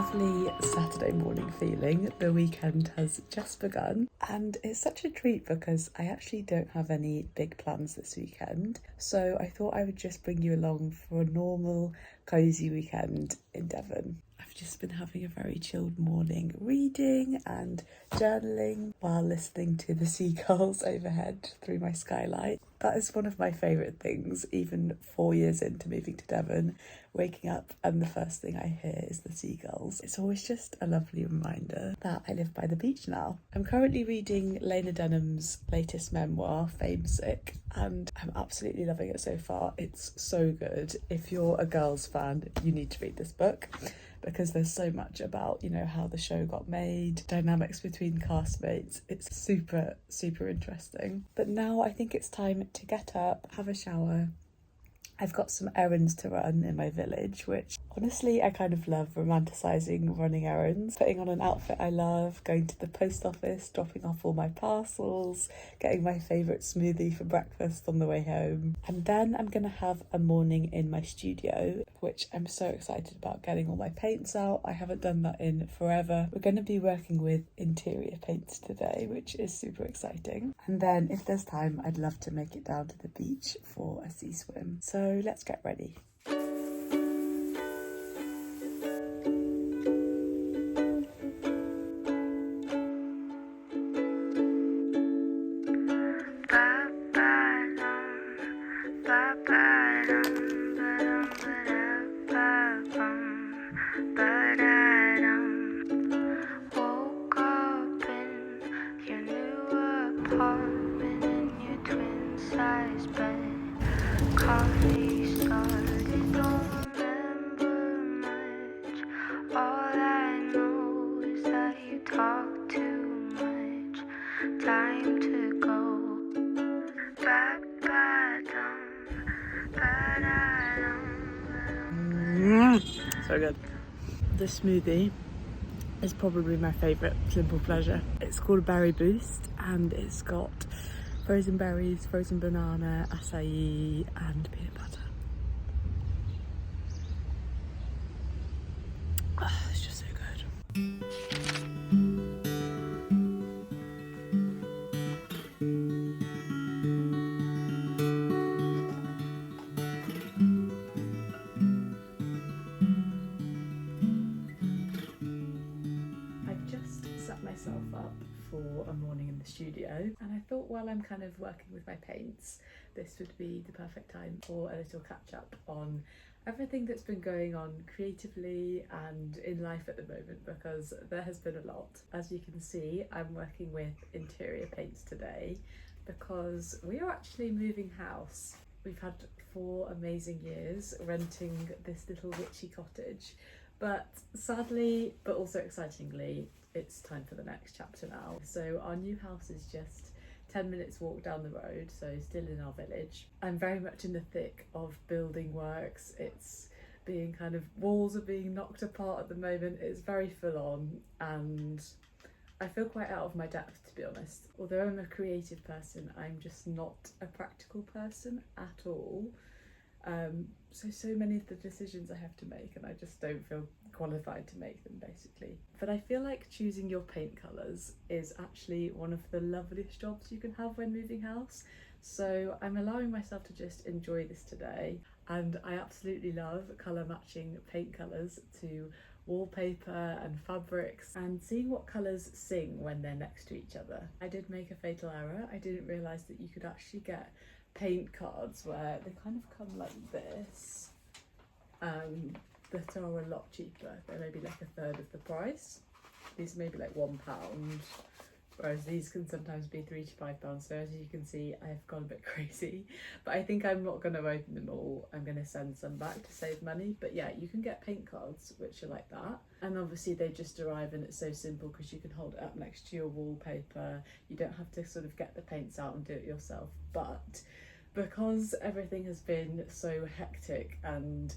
lovely Saturday morning feeling. The weekend has just begun and it's such a treat because I actually don't have any big plans this weekend. So I thought I would just bring you along for a normal, cosy weekend in Devon. I've just been having a very chilled morning reading and journaling while listening to the seagulls overhead through my skylight. That is one of my favourite things, even 4 years into moving to Devon, waking up and the first thing I hear is the seagulls. It's always just a lovely reminder that I live by the beach now. I'm currently reading Lena Dunham's latest memoir, Fame Sick, and I'm absolutely loving it so far. It's so good. If you're a girls fan, you need to read this book, because there's so much about, you know, how the show got made, dynamics between castmates. It's super, super interesting. But now I think it's time to get up, have a shower. I've got some errands to run in my village, which honestly I kind of love, romanticising running errands, putting on an outfit I love, going to the post office, dropping off all my parcels, getting my favourite smoothie for breakfast on the way home. And then I'm going to have a morning in my studio, which I'm so excited about, getting all my paints out. I haven't done that in forever. We're going to be working with interior paints today, which is super exciting. And then if there's time, I'd love to make it down to the beach for a sea swim. So let's get ready. Woke up in your new apartment in your twin-size bed. Coffee started, don't remember much. All I know is that you talk too much. Time to go. So good. This smoothie is probably my favourite simple pleasure. It's called a berry boost and it's got frozen berries, frozen banana, acai and peanut butter. Oh, it's just so good. I've just set myself up for a morning in the studio and I thought while I'm kind of working with my paints, this would be the perfect time for a little catch up on everything that's been going on creatively and in life at the moment, because there has been a lot. As you can see, I'm working with interior paints today because we are actually moving house. We've had 4 amazing years renting this little witchy cottage, but sadly, but also excitingly, it's time for the next chapter now. So our new house is just 10 minutes walk down the road, so still in our village. I'm very much in the thick of building works. It's being kind of, walls are being knocked apart at the moment. It's very full on and I feel quite out of my depth, to be honest. Although I'm a creative person, I'm just not a practical person at all. So many of the decisions I have to make and I just don't feel qualified to make them, basically. But I feel like choosing your paint colours is actually one of the loveliest jobs you can have when moving house. So I'm allowing myself to just enjoy this today, and I absolutely love colour matching paint colours to wallpaper and fabrics and seeing what colours sing when they're next to each other. I did make a fatal error. I didn't realise that you could actually get paint cards where they kind of come like this, that are a lot cheaper. They're maybe like a third of the price. These are maybe like £1, whereas these can sometimes be £3 to £5. So as you can see, I've gone a bit crazy, but I think I'm not going to open them all. I'm going to send some back to save money. But yeah, you can get paint cards which are like that, and obviously they just arrive and it's so simple because you can hold it up next to your wallpaper. You don't have to sort of get the paints out and do it yourself. But because everything has been so hectic and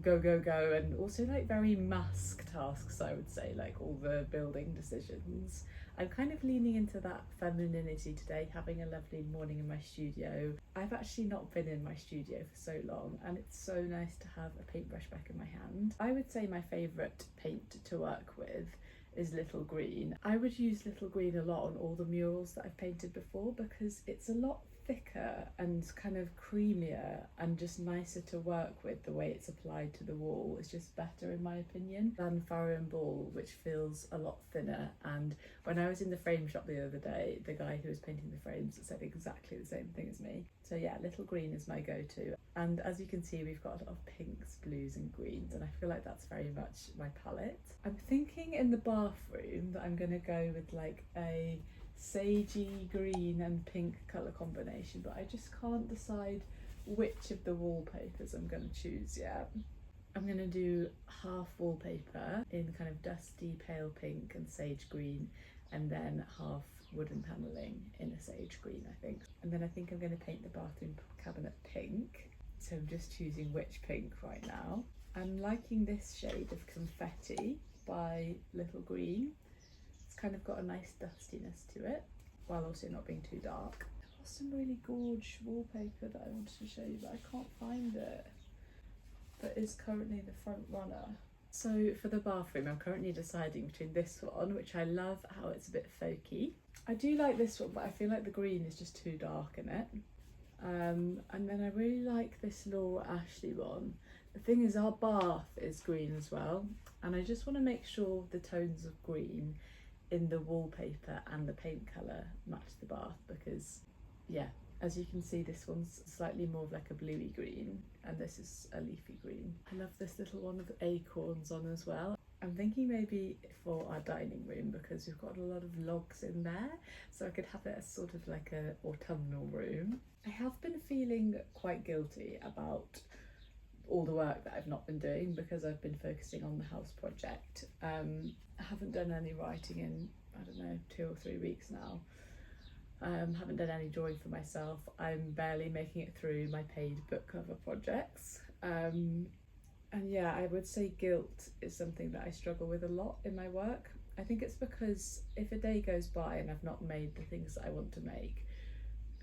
go, go, go, and also like very mask tasks, I would say, like all the building decisions. I'm kind of leaning into that femininity today, having a lovely morning in my studio. I've actually not been in my studio for so long, and it's so nice to have a paintbrush back in my hand. I would say my favourite paint to work with is Little Green. I would use Little Green a lot on all the murals that I've painted before because it's a lot thicker and kind of creamier and just nicer to work with. The way it's applied to the wall is just better in my opinion than Farrow and Ball, which feels a lot thinner. And when I was in the frame shop the other day, the guy who was painting the frames said exactly the same thing as me. So yeah, Little Green is my go-to. And as you can see, we've got a lot of pinks, blues and greens, and I feel like that's very much my palette. I'm thinking in the bathroom that I'm gonna go with like a sagey green and pink colour combination, but I just can't decide which of the wallpapers I'm going to choose yet. I'm going to do half wallpaper in kind of dusty pale pink and sage green, and then half wooden panelling in a sage green, I think. And then I think I'm going to paint the bathroom cabinet pink, so I'm just choosing which pink right now. I'm liking this shade of Confetti by Little Green. Kind of got a nice dustiness to it while also not being too dark. There was some really gorgeous wallpaper that I wanted to show you, but I can't find it. That is currently the front runner. So for the bathroom, I'm currently deciding between this one, which I love how it's a bit folky. I do like this one, but I feel like the green is just too dark in it. And then I really like this Laura Ashley one. The thing is, our bath is green as well, and I just want to make sure the tones of green in the wallpaper and the paint colour match the bath, because yeah, as you can see, this one's slightly more of like a bluey green and this is a leafy green. I love this little one with acorns on as well. I'm thinking maybe for our dining room, because we've got a lot of logs in there, so I could have it as sort of like a autumnal room. I have been feeling quite guilty about all the work that I've not been doing because I've been focusing on the house project. I haven't done any writing in, I don't know, 2 or 3 weeks now. Haven't done any drawing for myself. I'm barely making it through my paid book cover projects. And yeah, I would say guilt is something that I struggle with a lot in my work. I think it's because if a day goes by and I've not made the things that I want to make,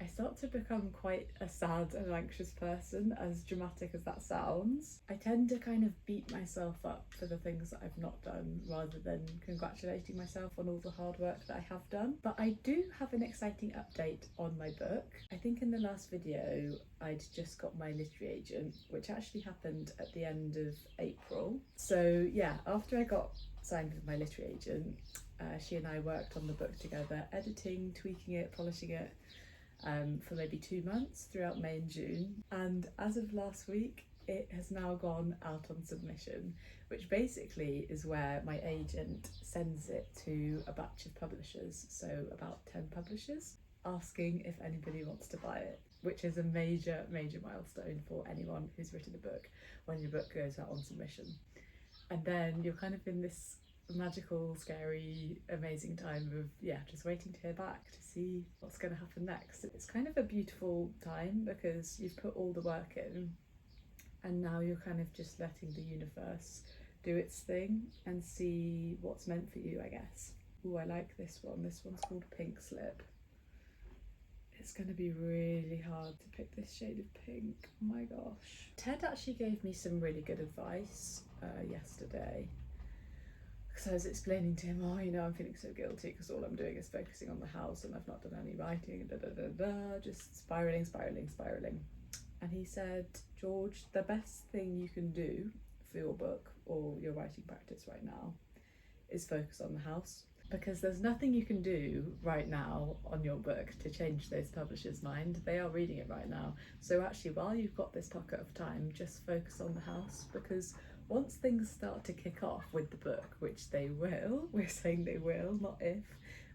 I start to become quite a sad and anxious person, as dramatic as that sounds. I tend to kind of beat myself up for the things that I've not done rather than congratulating myself on all the hard work that I have done. But I do have an exciting update on my book. I think in the last video I'd just got my literary agent, which actually happened at the end of April. So yeah, after I got signed with my literary agent, she and I worked on the book together, editing, tweaking it, polishing it, for maybe 2 months throughout May and June, and as of last week it has now gone out on submission, which basically is where my agent sends it to a batch of publishers, so about 10 publishers, asking if anybody wants to buy it, which is a major milestone for anyone who's written a book, when your book goes out on submission. And then you're kind of in this magical, scary, amazing time of just waiting to hear back to see what's going to happen next. It's kind of a beautiful time because you've put all the work in and now you're kind of just letting the universe do its thing and see what's meant for you, I guess. Oh, I like this one. This one's called Pink Slip. It's going to be really hard to pick this shade of pink. Oh my gosh. Ted actually gave me some really good advice yesterday, because I was explaining to him, I'm feeling so guilty because all I'm doing is focusing on the house and I've not done any writing, just spiralling. And he said, George, the best thing you can do for your book or your writing practice right now is focus on the house, because there's nothing you can do right now on your book to change those publishers' mind. They are reading it right now. So actually, while you've got this pocket of time, just focus on the house, because once things start to kick off with the book, which they will, we're saying they will, not if,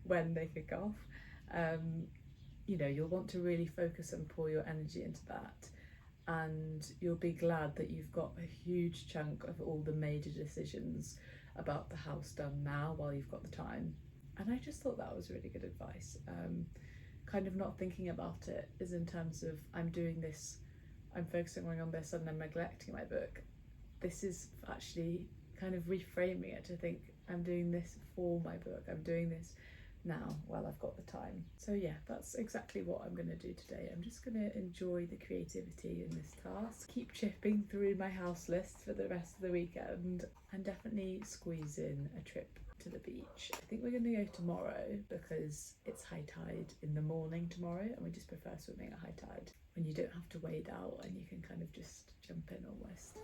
when they kick off, you'll want to really focus and pour your energy into that. And you'll be glad that you've got a huge chunk of all the major decisions about the house done now while you've got the time. And I just thought that was really good advice. Kind of not thinking about it is in terms of I'm doing this, I'm focusing on this and I'm neglecting my book. this is actually kind of reframing it to think I'm doing this for my book, I'm doing this now while I've got the time. So yeah, that's exactly what I'm going to do today. I'm just going to enjoy the creativity in this task, keep chipping through my house list for the rest of the weekend, and definitely squeeze in a trip to the beach. I think we're going to go tomorrow because it's high tide in the morning tomorrow, and we just prefer swimming at high tide when you don't have to wade out and you can kind of just jump in almost.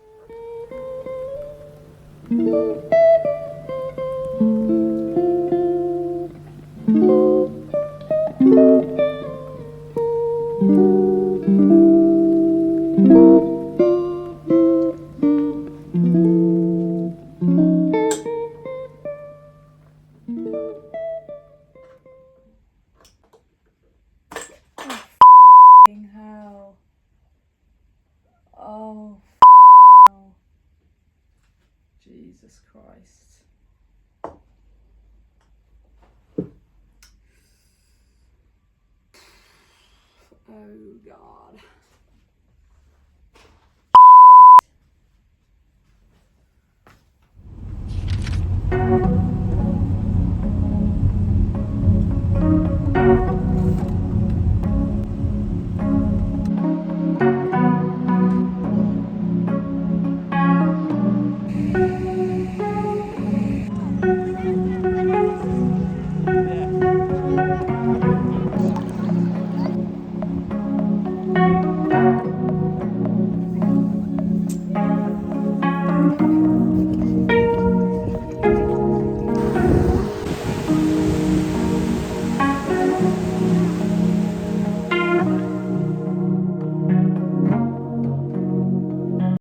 Hell. Oh, hell. Jesus Christ. Oh God.